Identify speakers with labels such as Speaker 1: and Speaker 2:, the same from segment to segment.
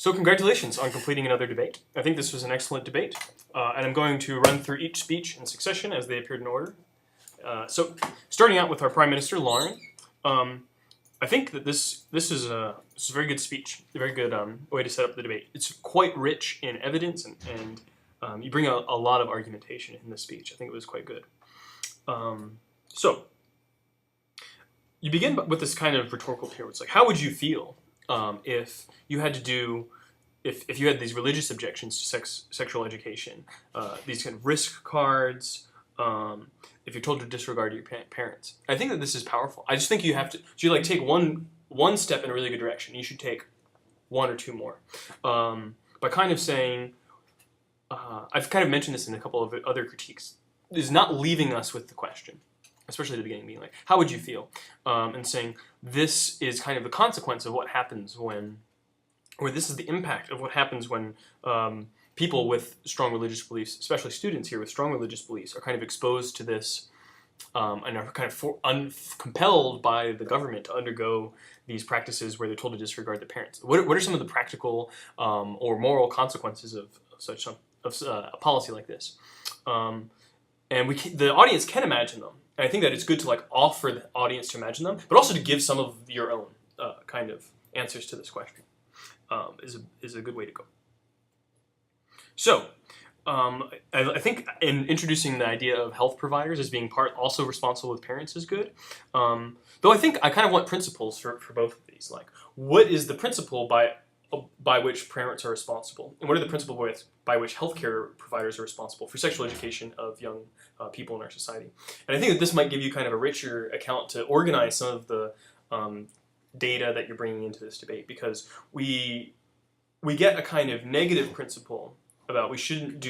Speaker 1: So congratulations on completing another debate. I think this was an excellent debate, and I'm going to run through each speech in succession as they appeared in order. So starting out with our Prime Minister, Lauren, I think that this is a very good speech, a very good way to set up the debate. It's quite rich in evidence, and you bring a lot of argumentation in this speech. I think it was quite good. So you begin with this kind of rhetorical period. It's like, how would you feel if you had to do, if you had these religious objections to sexual education, these kind of risk cards, if you're told to disregard your parents? I think that this is powerful. I just think you have to, so you like take one step in a really good direction. You should take one or two more. By kind of saying, I've kind of mentioned this in a couple of other critiques, is not leaving us with the question, especially at the beginning, being like, how would you feel? And saying, this is kind of the consequence of what happens when, or this is the impact of what happens when people with strong religious beliefs, especially students here with strong religious beliefs, are kind of exposed to this and are kind of compelled by the government to undergo these practices where they're told to disregard their parents. What are some of the practical or moral consequences of such a policy like this? And the audience can imagine them. And I think that it's good to like offer the audience to imagine them, but also to give some of your own kind of answers to this question is a good way to go. So, I think in introducing the idea of health providers as being also responsible with parents is good. Though I think I kind of want principles for both of these. Like, what is the principle by which parents are responsible? And what are the principles by which healthcare providers are responsible for sexual education of young people in our society? And I think that this might give you kind of a richer account to organize some of the data that you're bringing into this debate, because we get a kind of negative principle about we shouldn't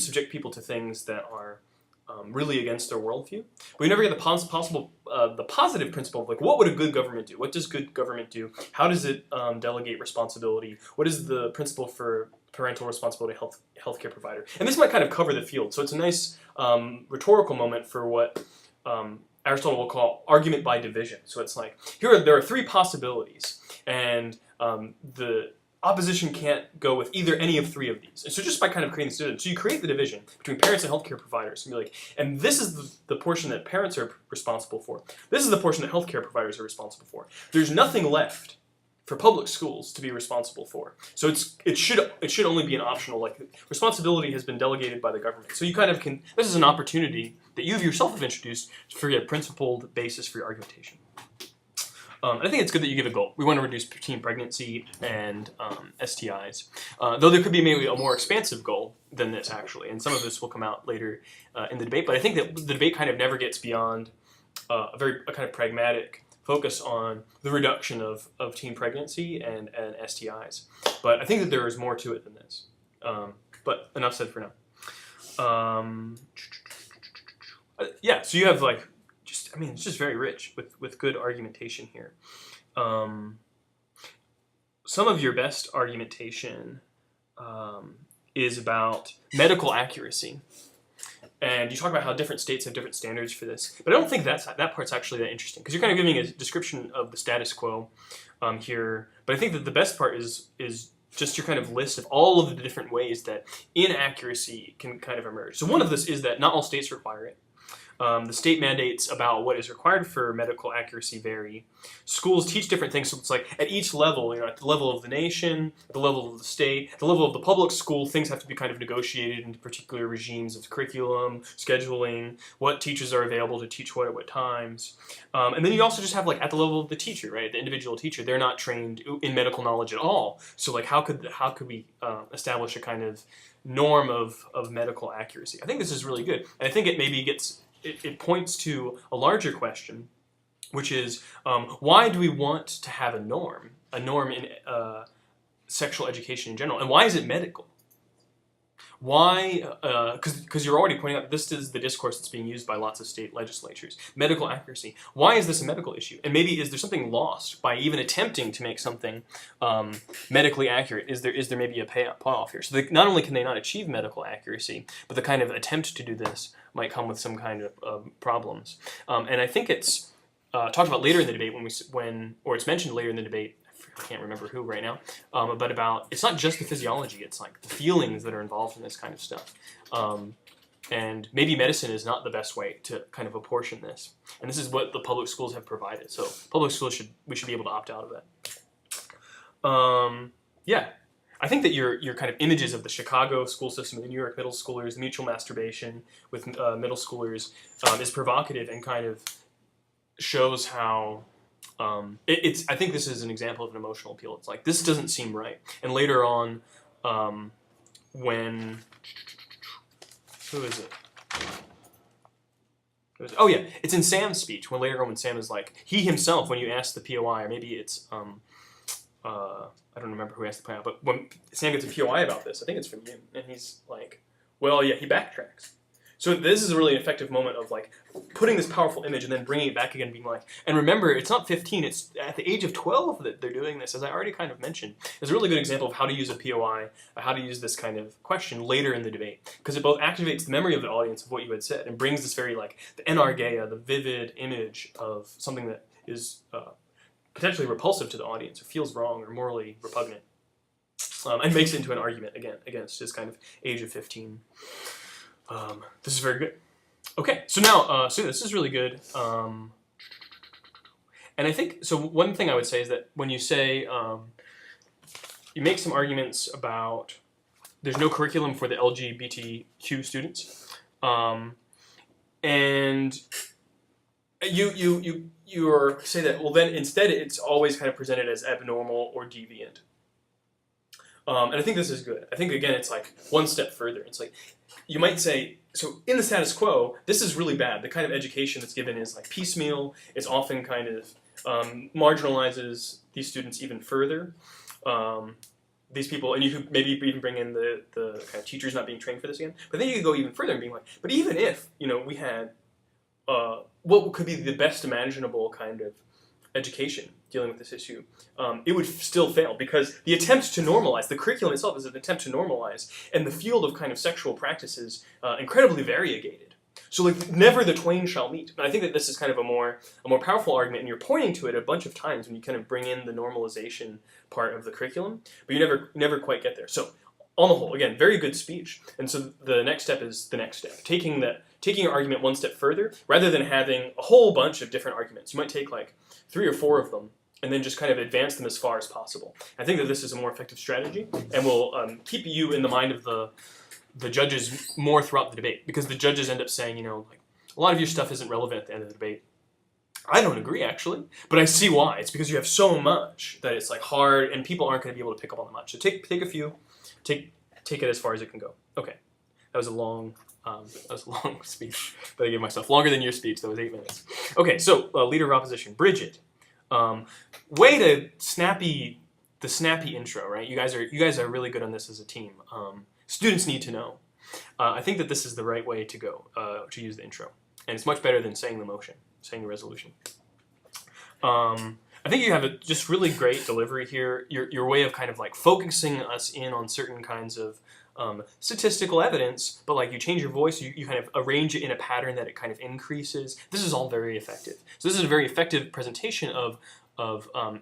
Speaker 1: subject people to things that are really against their worldview. But we never get the positive principle of like, what would a good government do? What does good government do? How does it delegate responsibility? What is the principle for parental responsibility healthcare provider? And this might kind of cover the field. So it's a nice rhetorical moment for what Aristotle will call argument by division. So it's like, there are three possibilities, and the opposition can't go with either any of three of these. And so just by kind of creating this division, so you create the division between parents and healthcare providers, and be like, and this is the portion that parents are responsible for. This is the portion that healthcare providers are responsible for. There's nothing left for public schools to be responsible for. So it should only be an optional, like, responsibility has been delegated by the government. So you kind of can, this is an opportunity that you yourself have introduced for a principled basis for your argumentation. And I think it's good that you give a goal. We want to reduce teen pregnancy and STIs. Though there could be maybe a more expansive goal than this, actually. And some of this will come out later in the debate. But I think that the debate kind of never gets beyond a kind of pragmatic focus on the reduction of teen pregnancy and STIs. But I think that there is more to it than this. But enough said for now. Yeah, so you have like, it's just very rich with good argumentation here. Some of your best argumentation is about medical accuracy. And you talk about how different states have different standards for this. But I don't think that part's actually that interesting, because you're kind of giving a description of the status quo here. But I think that the best part is just your kind of list of all of the different ways that inaccuracy can kind of emerge. So one of this is that not all states require it. The state mandates about what is required for medical accuracy vary. Schools teach different things, so it's like at each level, at the level of the nation, at the level of the state, at the level of the public school, things have to be kind of negotiated into particular regimes of curriculum, scheduling, what teachers are available to teach what at what times. And then you also just have like at the level of the teacher, right? The individual teacher, they're not trained in medical knowledge at all. So like how could we establish a kind of norm of medical accuracy? I think this is really good. And I think it maybe it points to a larger question, which is why do we want to have a norm in sexual education in general, and why is it medical? Why? Because you're already pointing out this is the discourse that's being used by lots of state legislatures. Medical accuracy. Why is this a medical issue? And maybe is there something lost by even attempting to make something medically accurate? Is there maybe a payoff here? So not only can they not achieve medical accuracy, but the kind of attempt to do this might come with some kind of problems. And I think it's talked about later in the debate or it's mentioned later in the debate. I can't remember who right now, but about, it's not just the physiology, it's like the feelings that are involved in this kind of stuff. And maybe medicine is not the best way to kind of apportion this. And this is what the public schools have provided. So public schools we should be able to opt out of that. Yeah. I think that your kind of images of the Chicago school system, the New York middle schoolers, mutual masturbation with middle schoolers is provocative and kind of shows how I think this is an example of an emotional appeal. It's like, this doesn't seem right. And later on, when, who is it? Oh yeah, it's in Sam's speech, later on when Sam is like, he himself, when you ask the POI, or maybe it's, I don't remember who asked the POI, but when Sam gets a POI about this, I think it's from you, and he's like, well, yeah, he backtracks. So this is a really effective moment of like putting this powerful image and then bringing it back again and being like, and remember, it's not 15, it's at the age of 12 that they're doing this, as I already kind of mentioned. It's a really good example of how to use a POI, how to use this kind of question later in the debate, because it both activates the memory of the audience of what you had said and brings this very like, the enargeia, the vivid image of something that is potentially repulsive to the audience or feels wrong or morally repugnant, and makes it into an argument again against his kind of age of 15. This is very good. Okay, so now, so this is really good. And I think, so one thing I would say is that when you say, you make some arguments about there's no curriculum for the LGBTQ students, and you say that, well then instead it's always kind of presented as abnormal or deviant. And I think this is good. I think again it's like one step further. It's like, you might say, so in the status quo, this is really bad. The kind of education that's given is like piecemeal. It's often kind of marginalizes these students even further. These people, and you could maybe even bring in the kind of teachers not being trained for this again. But then you could go even further and being like, but even if, we had what could be the best imaginable kind of education dealing with this issue, it would still fail because the attempt to normalize, the curriculum itself is an attempt to normalize, and the field of kind of sexual practice is incredibly variegated. So like never the twain shall meet. And I think that this is kind of a more powerful argument, and you're pointing to it a bunch of times when you kind of bring in the normalization part of the curriculum, but you never quite get there. So on the whole, again, very good speech. And so the next step is the next step, taking your argument one step further, rather than having a whole bunch of different arguments. You might take like 3 or 4 of them, and then just kind of advance them as far as possible. I think that this is a more effective strategy, and will keep you in the mind of the judges more throughout the debate, because the judges end up saying, like, a lot of your stuff isn't relevant at the end of the debate. I don't agree, actually, but I see why. It's because you have so much that it's like hard, and people aren't going to be able to pick up on the much. So take a few, take it as far as it can go. Okay, that was a long speech that I gave myself, longer than your speech. That was 8 minutes. Okay, so leader of opposition, Bridget. Way to the snappy intro, right? You guys are really good on this as a team. Students need to know. I think that this is the right way to go, to use the intro. And it's much better than saying the motion, saying the resolution. I think you have a just really great delivery here. Your way of kind of like focusing us in on certain kinds of statistical evidence, but like you change your voice, you kind of arrange it in a pattern that it kind of increases. This is all very effective. So this is a very effective presentation of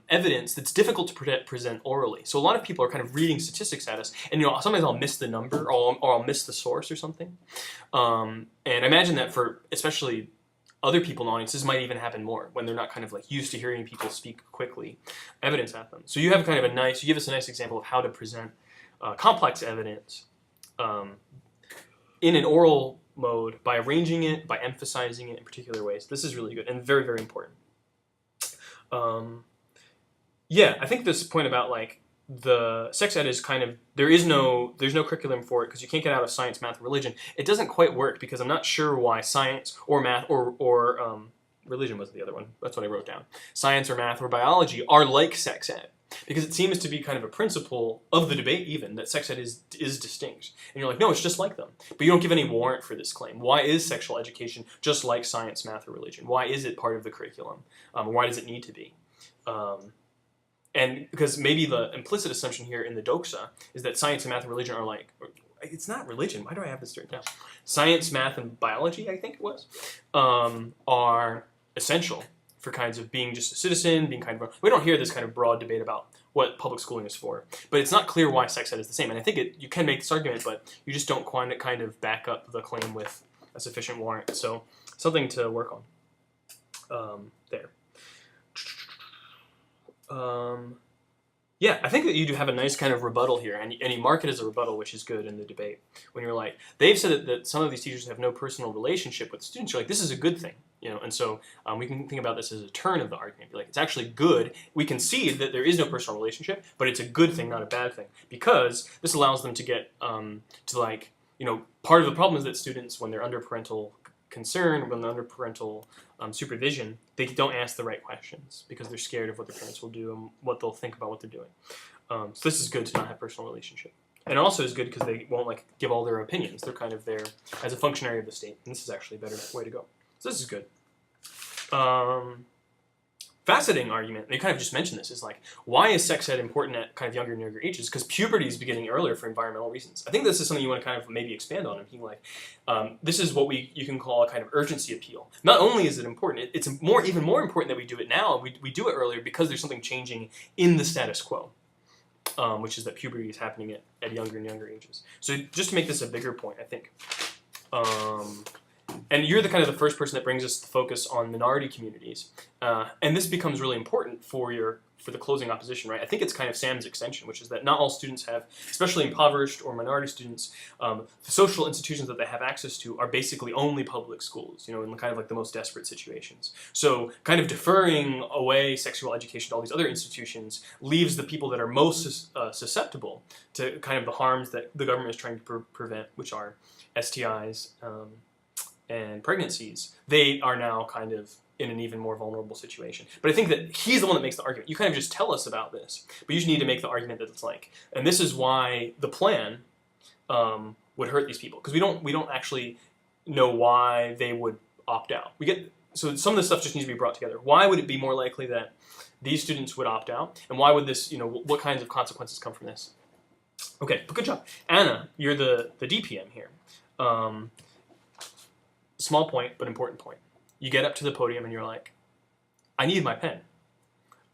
Speaker 1: evidence that's difficult to present orally. So a lot of people are kind of reading statistics at us, and sometimes I'll miss the number, or I'll miss the source or something. And I imagine that for especially other people in audiences might even happen more when they're not kind of like used to hearing people speak quickly, evidence at them. So you have kind of you give us a nice example of how to present complex evidence in an oral mode by arranging it, by emphasizing it in particular ways. This is really good and very, very important. Yeah, I think this point about like the sex ed is kind of, there's no curriculum for it because you can't get out of science, math, and religion. It doesn't quite work because I'm not sure why science or math or religion was the other one. That's what I wrote down. Science or math or biology are like sex ed. Because it seems to be kind of a principle of the debate even, that sex ed is distinct. And you're like, no, it's just like them. But you don't give any warrant for this claim. Why is sexual education just like science, math, or religion? Why is it part of the curriculum? Why does it need to be? And because maybe the implicit assumption here in the doxa is that science and math and religion are like, it's not religion. Why do I have this written down? Science, math, and biology, I think it was, are essential for kinds of being just a citizen, being kind of, we don't hear this kind of broad debate about what public schooling is for. But it's not clear why sex ed is the same. And I think you can make this argument, but you just don't kind of back up the claim with a sufficient warrant. So something to work on there. Yeah, I think that you do have a nice kind of rebuttal here, and you mark it as a rebuttal, which is good in the debate. When you're like, they've said that some of these teachers have no personal relationship with students. You're like, this is a good thing, and so we can think about this as a turn of the argument. Be like, it's actually good. We concede that there is no personal relationship, but it's a good thing, not a bad thing, because this allows them to get part of the problem is that students, when they're under parental concern, when they're under parental supervision, they don't ask the right questions because they're scared of what their parents will do and what they'll think about what they're doing. So this is good to not have personal relationship. And it also is good because they won't give all their opinions. They're kind of there as a functionary of the state. And this is actually a better way to go. So this is good. Fascinating argument, they kind of just mentioned this, is why is sex ed important at kind of younger and younger ages? Because puberty is beginning earlier for environmental reasons. I think this is something you want to kind of maybe expand on and being this is what you can call a kind of urgency appeal. Not only is it important, it's even more important that we do it now. We do it earlier because there's something changing in the status quo, which is that puberty is happening at younger and younger ages. So just to make this a bigger point, I think. And you're the first person that brings us the focus on minority communities, and this becomes really important for the closing opposition, right? I think it's kind of Sam's extension, which is that not all students have, especially impoverished or minority students, the social institutions that they have access to are basically only public schools, in kind of the most desperate situations. So kind of deferring away sexual education to all these other institutions leaves the people that are most susceptible to kind of the harms that the government is trying to prevent, which are STIs, and pregnancies. They are now kind of in an even more vulnerable situation. But I think that he's the one that makes the argument. You kind of just tell us about this, but you just need to make the argument that it's and this is why the plan would hurt these people, because we don't actually know why they would opt out. So some of this stuff just needs to be brought together. Why would it be more likely that these students would opt out, and why would this, what kinds of consequences come from this? Okay, good job. Anna, you're the DPM here. Small point, but important point. You get up to the podium and you're like, I need my pen.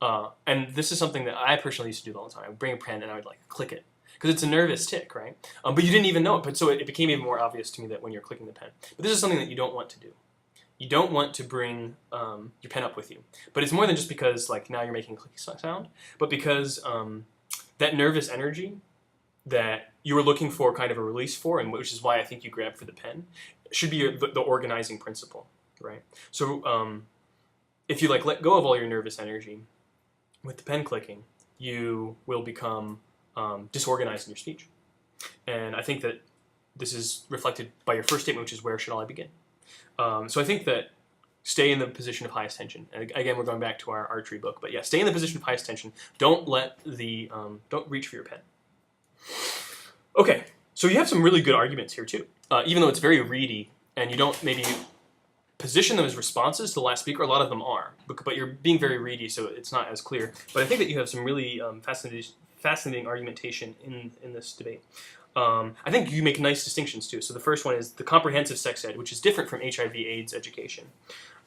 Speaker 1: And this is something that I personally used to do all the time. I would bring a pen and I would click it. Because it's a nervous tick, right? But you didn't even know it. But so it became even more obvious to me that when you're clicking the pen. But this is something that you don't want to do. You don't want to bring your pen up with you. But it's more than just because now you're making a clicky sound, but because that nervous energy that you were looking for kind of a release for, and which is why I think you grabbed for the pen, should be the organizing principle, right? So if you let go of all your nervous energy with the pen clicking, you will become disorganized in your speech. And I think that this is reflected by your first statement, which is, where should I begin? So I think that stay in the position of highest tension. And again, we're going back to our archery book, but yeah, stay in the position of highest tension. Don't don't reach for your pen. Okay, so you have some really good arguments here too. Even though it's very reedy, and you don't maybe position them as responses to the last speaker, a lot of them are, but you're being very reedy, so it's not as clear. But I think that you have some really fascinating argumentation in this debate. I think you make nice distinctions too. So the first one is the comprehensive sex ed, which is different from HIV/AIDS education,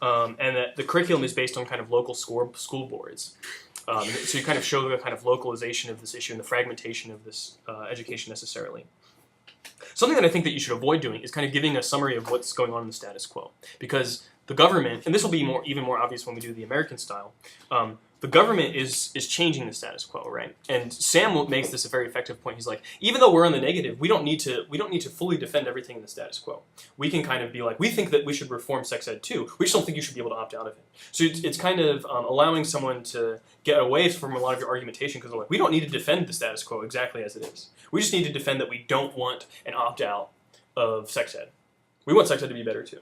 Speaker 1: and that the curriculum is based on kind of local school boards. So you kind of show the kind of localization of this issue and the fragmentation of this education necessarily. Something that I think that you should avoid doing is kind of giving a summary of what's going on in the status quo. Because the government, and this will be even more obvious when we do the American style, the government is changing the status quo, right? And Sam makes this a very effective point. He's like, even though we're on the negative, we don't need to fully defend everything in the status quo. We can kind of be like, we think that we should reform sex ed too. We just don't think you should be able to opt out of it. So it's kind of allowing someone to get away from a lot of your argumentation, because they're like, we don't need to defend the status quo exactly as it is. We just need to defend that we don't want an opt out of sex ed. We want sex ed to be better too.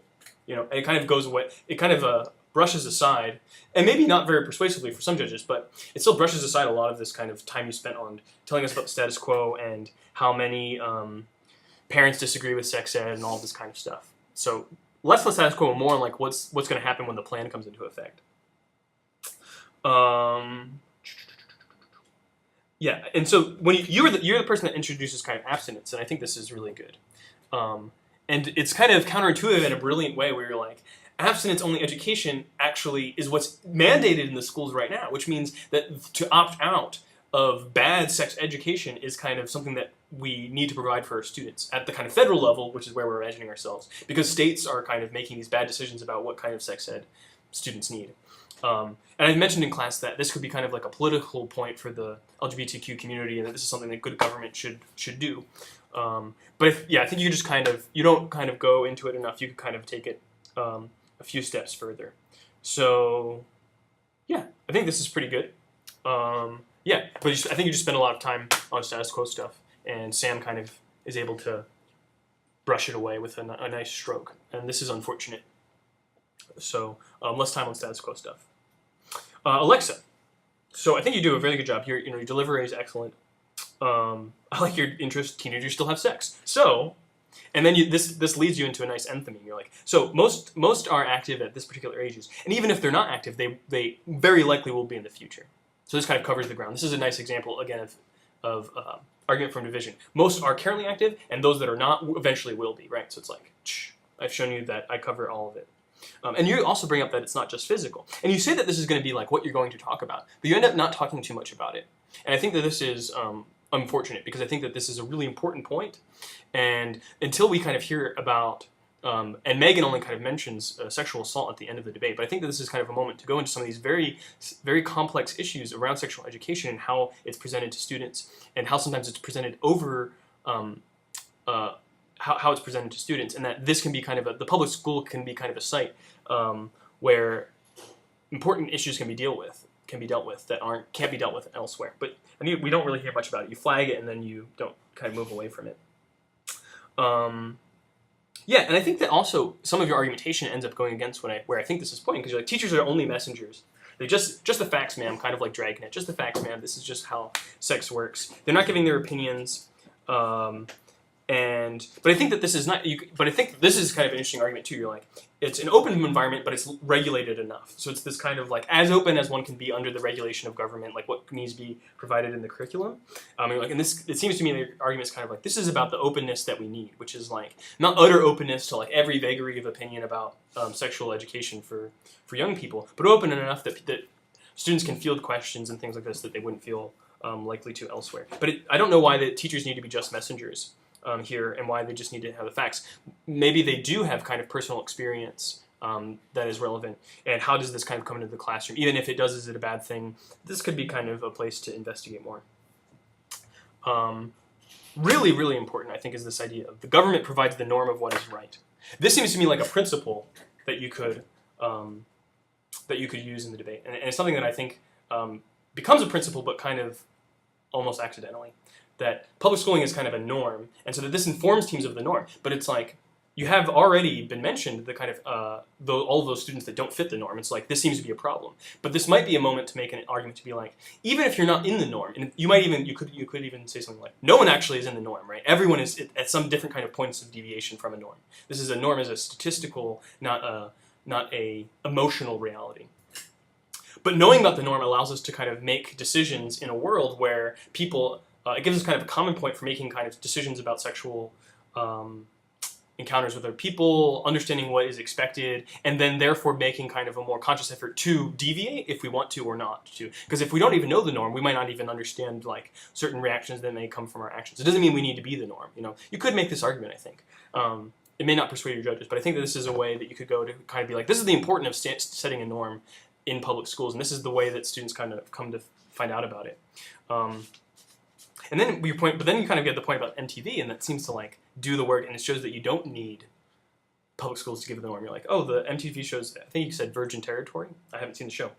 Speaker 1: And it kind of goes away. It kind of brushes aside, and maybe not very persuasively for some judges, but it still brushes aside a lot of this kind of time you spent on telling us about the status quo and how many parents disagree with sex ed and all this kind of stuff. So less the status quo and more on what's going to happen when the plan comes into effect. Yeah, and so when you're the person that introduces kind of abstinence, and I think this is really good. And it's kind of counterintuitive in a brilliant way, where you're like, abstinence-only education actually is what's mandated in the schools right now, which means that to opt out of bad sex education is kind of something that we need to provide for our students at the kind of federal level, which is where we're imagining ourselves, because states are kind of making these bad decisions about what kind of sex ed students need. And I mentioned in class that this could be kind of like a political point for the LGBTQ community, and that this is something that good government should do. But I think you don't kind of go into it enough. You could kind of take it a few steps further. So yeah, I think this is pretty good. But I think you just spend a lot of time on status quo stuff, and Sam kind of is able to brush it away with a nice stroke, and this is unfortunate. So less time on status quo stuff. Alexa. So I think you do a very good job. Your delivery is excellent. I like your interest. Teenagers still have sex. So, and then this leads you into a nice end theme. You're like, so most are active at this particular ages, and even if they're not active, they very likely will be in the future. So this kind of covers the ground. This is a nice example again of argument from division. Most are currently active, and those that are not eventually will be. Right. So it's like, I've shown you that I cover all of it. And you also bring up that it's not just physical. And you say that this is going to be like what you're going to talk about, but you end up not talking too much about it. And I think that this is unfortunate, because I think that this is a really important point. And until we kind of hear about, and Megan only kind of mentions sexual assault at the end of the debate, but I think that this is kind of a moment to go into some of these very, very complex issues around sexual education and how it's presented to students, and how sometimes it's presented over how it's presented to students, and that this can be kind of the public school can be kind of a site where important issues can be dealt with that can't be dealt with elsewhere. But I mean, we don't really hear much about it. You flag it and then you don't kind of move away from it. And I think that also some of your argumentation ends up going against where I think this is pointing, because you're like, teachers are only messengers. They just the facts, ma'am, kind of like Dragnet. Just the facts, ma'am. This is just how sex works. They're not giving their opinions. But I think that this is not. But I think this is kind of an interesting argument too. You're like, it's an open environment, but it's regulated enough. So it's this kind of like as open as one can be under the regulation of government, like what needs to be provided in the curriculum. And this, it seems to me the argument is kind of like this is about the openness that we need, which is like not utter openness to like every vagary of opinion about sexual education for young people, but open enough that students can field questions and things like this that they wouldn't feel likely to elsewhere. But I don't know why the teachers need to be just messengers here, and why they just need to have the facts. Maybe they do have kind of personal experience that is relevant, and how does this kind of come into the classroom? Even if it does, is it a bad thing? This could be kind of a place to investigate more. Really, really important, I think, is this idea of the government provides the norm of what is right. This seems to me like a principle that you could use in the debate, and it's something that I think becomes a principle, but kind of almost accidentally. That public schooling is kind of a norm, and so that this informs teams of the norm. But it's like, you have already been mentioned the kind of all of those students that don't fit the norm. It's like, this seems to be a problem. But this might be a moment to make an argument to be like, even if you're not in the norm, and you could even say something like, no one actually is in the norm, right? Everyone is at some different kind of points of deviation from a norm. This is a norm as a statistical, not a emotional reality. But knowing about the norm allows us to kind of make decisions in a world where people. It gives us kind of a common point for making kind of decisions about sexual encounters with other people, understanding what is expected, and then therefore making kind of a more conscious effort to deviate if we want to or not to. Because if we don't even know the norm, we might not even understand like certain reactions that may come from our actions. It doesn't mean we need to be the norm. You could make this argument, I think. It may not persuade your judges, but I think that this is a way that you could go to kind of be like, this is the importance of setting a norm in public schools, and this is the way that students kind of come to find out about it. And then you kind of get the point about MTV, and that seems to like do the work, and it shows that you don't need public schools to give the norm. You're like, oh, the MTV shows, I think you said Virgin Territory? I haven't seen the show.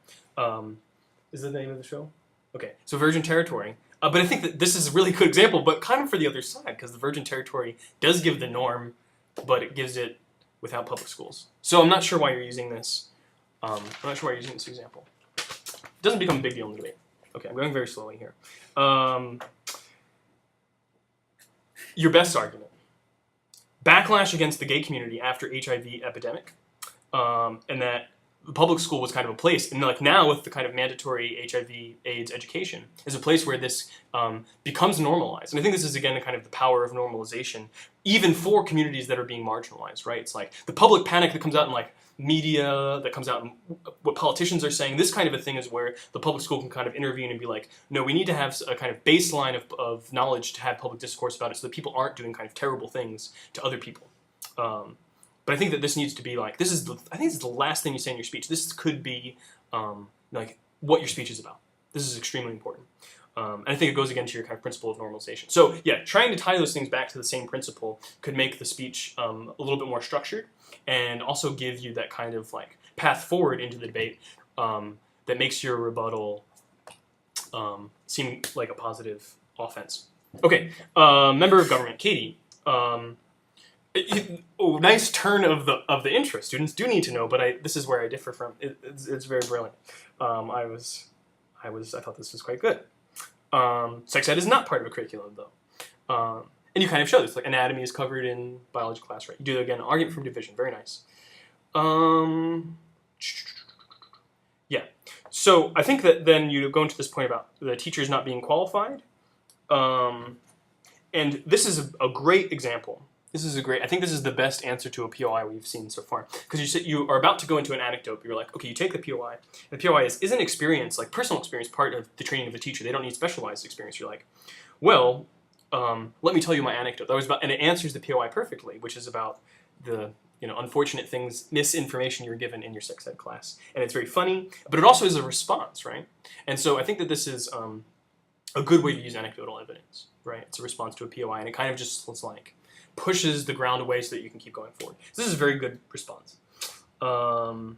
Speaker 1: Is that the name of the show? Okay, so Virgin Territory. But I think that this is a really good example, but kind of for the other side, because the Virgin Territory does give the norm, but it gives it without public schools. So I'm not sure why you're using this. I'm not sure why you're using this example. It doesn't become a big deal in the debate. Okay, I'm going very slowly here. Your best argument. Backlash against the gay community after HIV epidemic, and that the public school was kind of a place, and like now with the kind of mandatory HIV/AIDS education, is a place where this becomes normalized. And I think this is again kind of the power of normalization, even for communities that are being marginalized. Right? It's like the public panic that comes out in like media, that comes out in what politicians are saying. This kind of a thing is where the public school can kind of intervene and be like, no, we need to have a kind of baseline of knowledge to have public discourse about it, so that people aren't doing kind of terrible things to other people. But I think that this needs to be like, I think this is the last thing you say in your speech. This could be like what your speech is about. This is extremely important. And I think it goes again to your kind of principle of normalization. So yeah, trying to tie those things back to the same principle could make the speech a little bit more structured, and also give you that kind of like path forward into the debate that makes your rebuttal seem like a positive offense. Okay, member of government, Katie. Nice turn of the intro. Students do need to know, but this is where I differ from. It's very brilliant. I thought this was quite good. Sex ed is not part of a curriculum, though. And you kind of show this. Like anatomy is covered in biology class, right? You do, again, argument from division. Very nice. Yeah. So I think that then you go into this point about the teachers not being qualified. And this is a great example. I think this is the best answer to a POI we've seen so far. Because you are about to go into an anecdote, but you're like, okay, you take the POI. The POI is an experience, like personal experience, part of the training of the teacher. They don't need specialized experience. You're like, well, let me tell you my anecdote. And it answers the POI perfectly, which is about the unfortunate things, misinformation you were given in your sex ed class. And it's very funny, but it also is a response, right? And so I think that this is a good way to use anecdotal evidence, right? It's a response to a POI, and it kind of just looks like pushes the ground away so that you can keep going forward. So this is a very good response. Then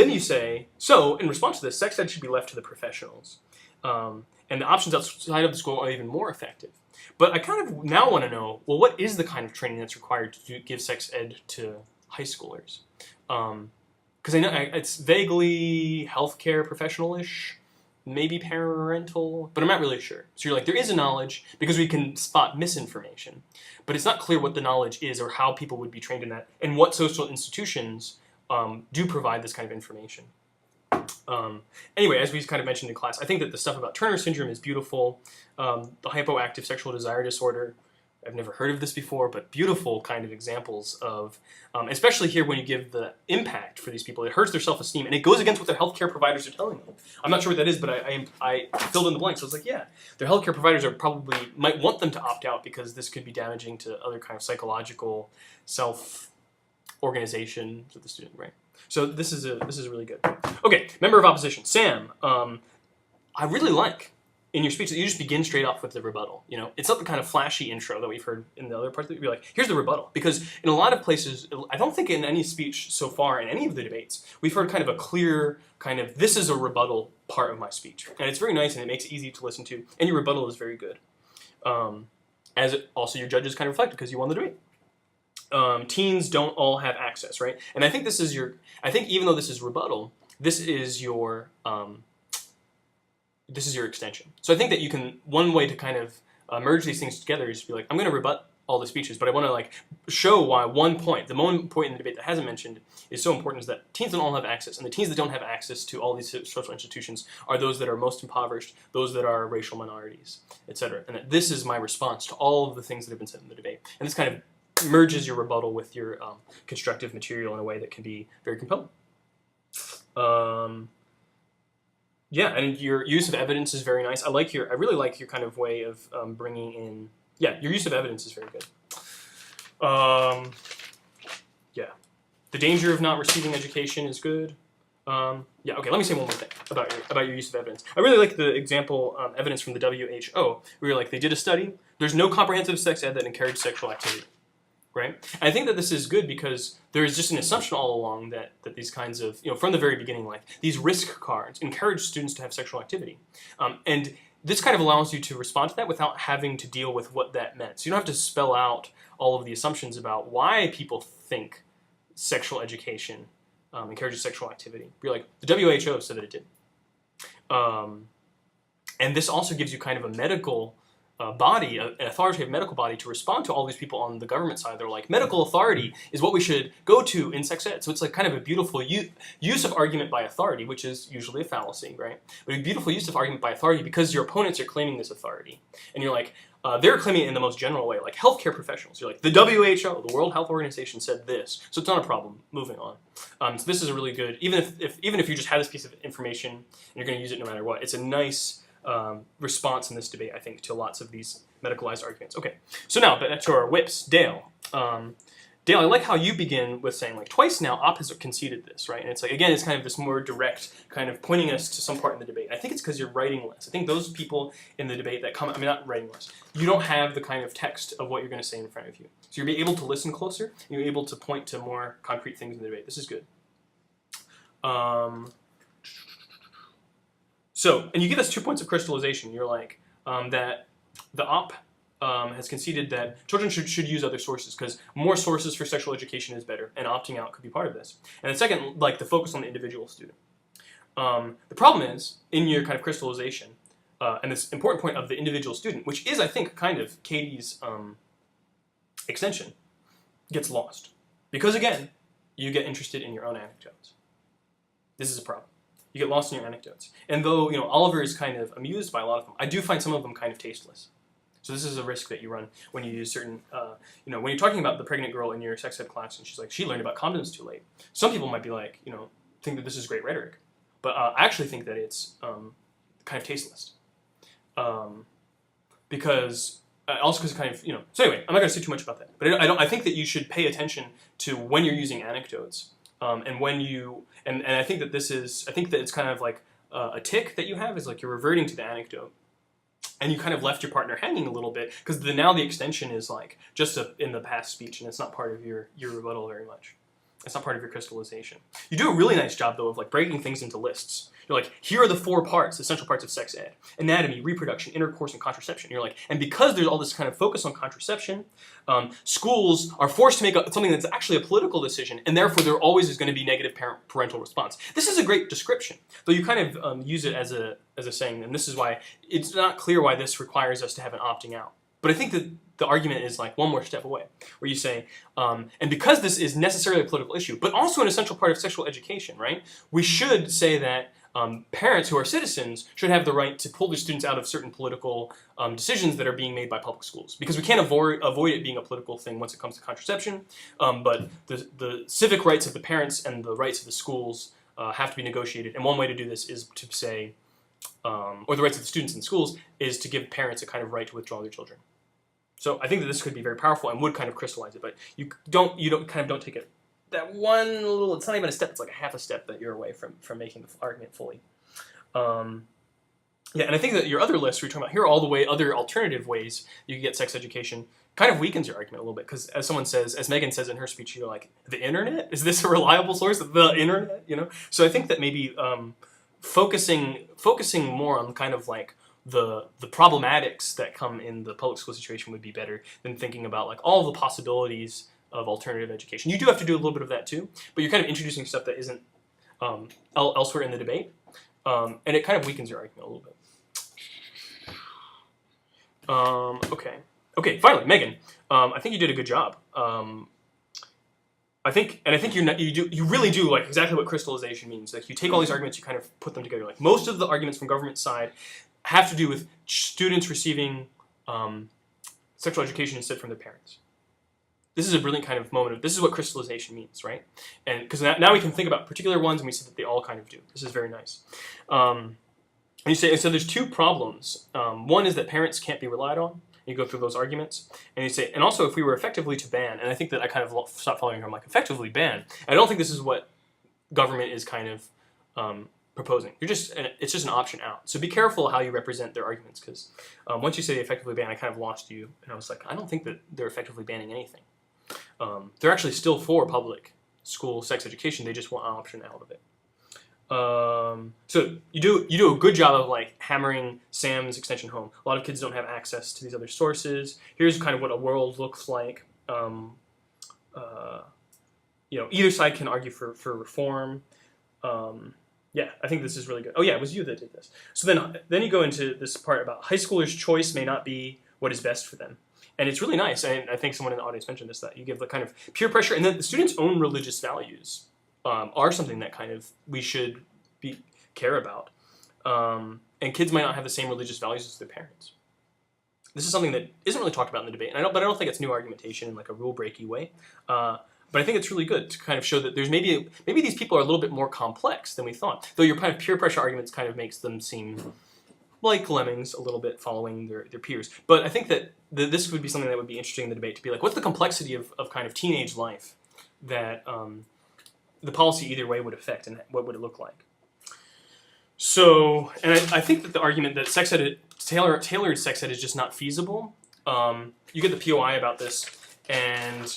Speaker 1: you say, so in response to this, sex ed should be left to the professionals. And the options outside of the school are even more effective. But I kind of now want to know, well, what is the kind of training that's required to give sex ed to high schoolers? Because I know it's vaguely healthcare professional-ish, maybe parental, but I'm not really sure. So you're like, there is a knowledge because we can spot misinformation, but it's not clear what the knowledge is or how people would be trained in that, and what social institutions do provide this kind of information. Anyway, as we kind of mentioned in class, I think that the stuff about Turner syndrome is beautiful. The hypoactive sexual desire disorder, I've never heard of this before, but beautiful kind of examples of, especially here when you give the impact for these people, it hurts their self-esteem, and it goes against what their healthcare providers are telling them. I'm not sure what that is, but I filled in the blanks. So it's like, yeah, their healthcare providers might want them to opt out because this could be damaging to other kind of psychological self-organization of the student, right? So this is really good. Okay, member of opposition, Sam. I really like in your speech that you just begin straight off with the rebuttal. It's not the kind of flashy intro that we've heard in the other parts. That you'd be like, here's the rebuttal. Because in a lot of places, I don't think in any speech so far in any of the debates, we've heard kind of a clear kind of, this is a rebuttal part of my speech. And it's very nice and it makes it easy to listen to. And your rebuttal is very good. As also your judges kind of reflected because you won the debate. Teens don't all have access, right? And I think I think even though this is rebuttal, this is your extension. So I think that one way to kind of merge these things together is to be like, I'm going to rebut all the speeches, but I want to like show why the one point in the debate that hasn't mentioned is so important, is that teens don't all have access, and the teens that don't have access to all these social institutions are those that are most impoverished, those that are racial minorities, etc. And that this is my response to all of the things that have been said in the debate. And this kind of merges your rebuttal with your constructive material in a way that can be very compelling. Yeah, and your use of evidence is very nice. I really like your kind of way of bringing in. Yeah, your use of evidence is very good. Yeah, the danger of not receiving education is good. Yeah, okay. Let me say one more thing about your use of evidence. I really like the example evidence from the WHO, where you're like, they did a study. There's no comprehensive sex ed that encouraged sexual activity. Right? And I think that this is good because there is just an assumption all along that these kinds of, from the very beginning, like these risk cards encourage students to have sexual activity. And this kind of allows you to respond to that without having to deal with what that meant. So you don't have to spell out all of the assumptions about why people think sexual education encourages sexual activity. You're like, the WHO said that it did. And this also gives you kind of a medical body, an authoritative medical body, to respond to all these people on the government side. They're like, medical authority is what we should go to in sex ed. So it's like kind of a beautiful use of argument by authority, which is usually a fallacy, right? But a beautiful use of argument by authority because your opponents are claiming this authority. And you're like, they're claiming it in the most general way, like healthcare professionals. You're like, the WHO, the World Health Organization, said this, so it's not a problem. Moving on. So this is a really good, even if you just had this piece of information and you're going to use it no matter what, it's a nice response in this debate, I think, to lots of these medicalized arguments. Okay, so now back to our whips. Dale. Dale, I like how you begin with saying, like, twice now Opp has conceded this, right? And it's like, again, it's kind of this more direct kind of pointing us to some part in the debate. I think it's because you're writing less. I think those people in the debate that come, I mean, not writing less, you don't have the kind of text of what you're going to say in front of you. So you're able to listen closer, and you're able to point to more concrete things in the debate. This is good. So, and you give us 2 points of crystallization. You're like, that the Opp has conceded that children should use other sources because more sources for sexual education is better, and opting out could be part of this. And the second, like the focus on the individual student. The problem is, in your kind of crystallization, and this important point of the individual student, which is, I think, kind of Katie's extension, gets lost. Because again, you get interested in your own anecdotes. This is a problem. You get lost in your anecdotes. And though, you know, Oliver is kind of amused by a lot of them, I do find some of them kind of tasteless. So this is a risk that you run when you use certain, you know, when you're talking about the pregnant girl in your sex ed class and she's like, she learned about condoms too late. Some people might be like, you know, think that this is great rhetoric. But I actually think that it's kind of tasteless. Because, also because kind of, you know, so anyway, I'm not going to say too much about that. But I think that you should pay attention to when you're using anecdotes. And when you, and I think that this is, I think that it's kind of like a tick that you have is like you're reverting to the anecdote. And you kind of left your partner hanging a little bit because now the extension is like just in the past speech and it's not part of your rebuttal very much. It's not part of your crystallization. You do a really nice job though of like breaking things into lists. You're like, here are the 4 parts, essential parts of sex ed. Anatomy, reproduction, intercourse, and contraception. You're like, and because there's all this kind of focus on contraception, schools are forced to make something that's actually a political decision, and therefore there always is going to be negative parental response. This is a great description, though you kind of use it as a saying, and this is why it's not clear why this requires us to have an opting out. But I think that the argument is like one more step away, where you say, and because this is necessarily a political issue, but also an essential part of sexual education, right? We should say that parents who are citizens should have the right to pull their students out of certain political decisions that are being made by public schools. Because we can't avoid it being a political thing once it comes to contraception, but the civic rights of the parents and the rights of the schools have to be negotiated. And one way to do this is to say, or the rights of the students in schools, is to give parents a kind of right to withdraw their children. So I think that this could be very powerful and would kind of crystallize it, but you don't take it that one little, it's not even a step, it's like a half a step that you're away from making the argument fully. Yeah, and I think that your other list, we're talking about here, all the way other alternative ways you can get sex education, kind of weakens your argument a little bit, because as someone says, as Megan says in her speech, you're like, the internet? Is this a reliable source of the internet? You know? So I think that maybe focusing more on kind of like the problematics that come in the public school situation would be better than thinking about like all the possibilities of alternative education. You do have to do a little bit of that too, but you're kind of introducing stuff that isn't elsewhere in the debate, and it kind of weakens your argument a little bit. Okay. Finally, Megan. I think you did a good job. I think you really do like exactly what crystallization means. Like you take all these arguments, you kind of put them together. Like most of the arguments from government side have to do with students receiving sexual education instead from their parents. This is a brilliant kind of moment. This is what crystallization means, right? And because now we can think about particular ones, and we see that they all kind of do. This is very nice. And you say, so there's 2 problems. One is that parents can't be relied on. You go through those arguments, and you say, and also if we were effectively to ban, and I think that I kind of stopped following her. I'm like, effectively ban. I don't think this is what government is kind of proposing. It's just an option out. So be careful how you represent their arguments, because once you say effectively ban, I kind of lost you, and I was like, I don't think that they're effectively banning anything. They're actually still for public school sex education. They just want an option out of it. So you do a good job of like hammering Sam's extension home. A lot of kids don't have access to these other sources. Here's kind of what a world looks like. You know, either side can argue for reform. Yeah, I think this is really good. Oh yeah, it was you that did this. So then you go into this part about high schoolers' choice may not be what is best for them. And it's really nice, and I think someone in the audience mentioned this, that you give the kind of peer pressure, and then the students' own religious values are something that kind of we should care about. And kids might not have the same religious values as their parents. This is something that isn't really talked about in the debate, but I don't think it's new argumentation in like a rule-breaky way. But I think it's really good to kind of show that there's maybe these people are a little bit more complex than we thought. Though your kind of peer pressure arguments kind of makes them seem like lemmings a little bit following their peers. But I think that this would be something that would be interesting in the debate, to be like, what's the complexity of kind of teenage life that the policy either way would affect, and what would it look like? So, and I think that the argument that sex ed, tailored sex ed is just not feasible. You get the POI about this, and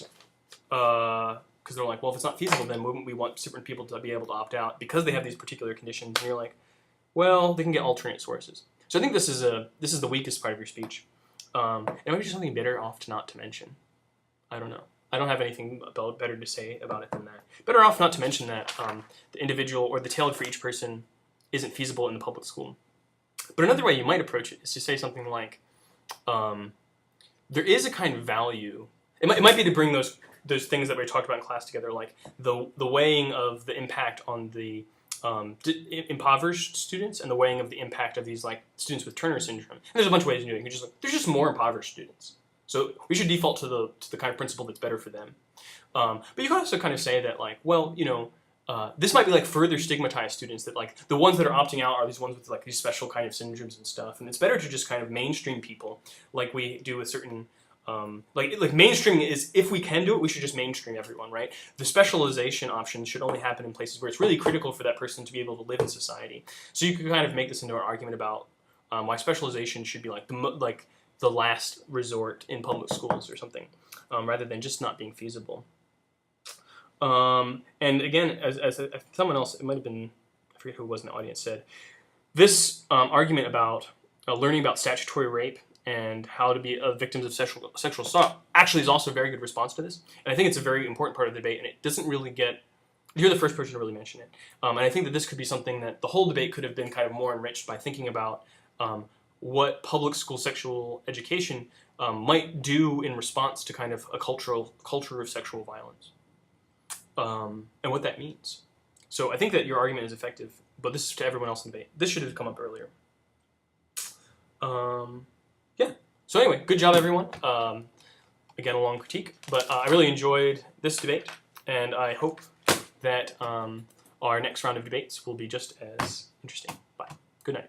Speaker 1: because they're like, well, if it's not feasible, then wouldn't we want certain people to be able to opt out because they have these particular conditions? And you're like, well, they can get alternate sources. So I think this is the weakest part of your speech. It might be just something better off not to mention. I don't know. I don't have anything better to say about it than that. Better off not to mention that the individual or the tailored for each person isn't feasible in the public school. But another way you might approach it is to say something like, there is a kind of value. It might be to bring those things that we talked about in class together, like the weighing of the impact on the impoverished students and the weighing of the impact of these like students with Turner syndrome. And there's a bunch of ways to do it. There's just more impoverished students, so we should default to the kind of principle that's better for them. But you can also kind of say that, like, well, you know, this might be like further stigmatized students, that like the ones that are opting out are these ones with like these special kind of syndromes and stuff, and it's better to just kind of mainstream people like we do with certain. Like mainstreaming is, if we can do it, we should just mainstream everyone, right? The specialization option should only happen in places where it's really critical for that person to be able to live in society. So you could kind of make this into an argument about why specialization should be like the last resort in public schools or something, rather than just not being feasible. And again, as someone else, it might have been, I forget who it was in the audience, said, this argument about learning about statutory rape and how to be victims of sexual assault actually is also a very good response to this. And I think it's a very important part of the debate, and it doesn't really get, you're the first person to really mention it. And I think that this could be something that the whole debate could have been kind of more enriched by thinking about what public school sexual education might do in response to kind of a culture of sexual violence, and what that means. So I think that your argument is effective, but this is to everyone else in the debate. This should have come up earlier. Yeah. So anyway, good job, everyone. Again, a long critique, but I really enjoyed this debate, and I hope that our next round of debates will be just as interesting. Bye. Good night.